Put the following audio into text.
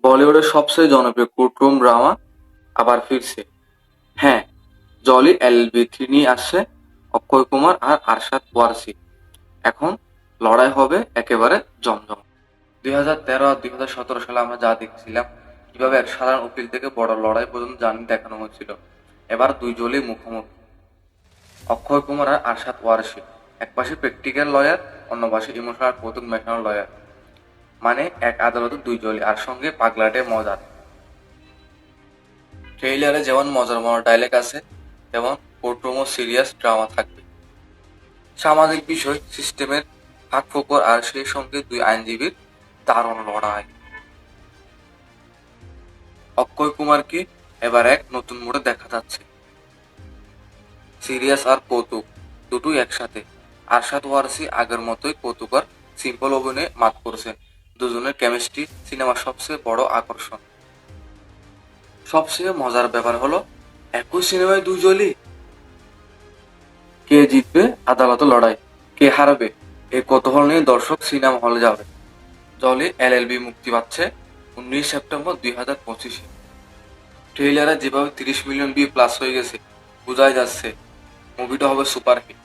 বলিউডের সবচেয়ে জনপ্রিয় কোর্টরুম ড্রামা আবার ফিরছে। হ্যাঁ, জলি এলএলবি 3 নিয়ে আসছে অক্ষয় কুমার আর আরশাদ ওয়ারসি। এখন লড়াই হবে একেবারে জমজম। 2013 আর 2017 সালে আমরা যা দেখছিলাম, কিভাবে এক সাধারণ উকিল থেকে বড় লড়াই পর্যন্ত জার্নি দেখানো হয়েছিল, এবার দুই জলি মুখোমুখি। অক্ষয় কুমার আর আরশাদ ওয়ারসি, এক পাশে প্র্যাকটিক্যাল লয়ার, অন্য পাশে ইমোশনাল কৌতুক মেশানো লয়ার। মানে এক আদালতে দুই জলি আর সঙ্গে পাগলাটে মজার। ট্রেইলারে যেমন মজার মজার ডায়লগ আছে, তেমন কোর্টরুমও সিরিয়াস ড্রামা থাকবে। সামাজিক বিষয়, সিস্টেমের ফাঁকফোকর আর সেই সঙ্গে দুই আইনজীবীর দারুণ লড়াই। অক্ষয় কুমারকে এবার এক নতুন মোড়ে দেখা যাচ্ছে, সিরিয়াস আর কৌতুক দুটোই একসাথে। আরশাদ ওয়ারসি আগের মতোই কৌতুক আর সিম্পল অভিনয়ে মাত করছেন। দুজনের কেমিস্ট্রি সিনেমার সবচেয়ে বড় আকর্ষণ। সবচেয়ে মজার ব্যাপার হলো, একই সিনেমায় দুই জলি। কে জিতবে আদালতে লড়াই, কে হারবে এই কৌতূহল নিয়ে দর্শক সিনেমা হলে যাবে। জলি এলএলবি মুক্তি পাচ্ছে 19 সেপ্টেম্বর 2025-এ। ট্রেইলারে যেভাবে 30 মিলিয়ন ভিউ প্লাস হয়ে গেছে, বোঝাই যাচ্ছে মুভিটা হবে সুপারহিট।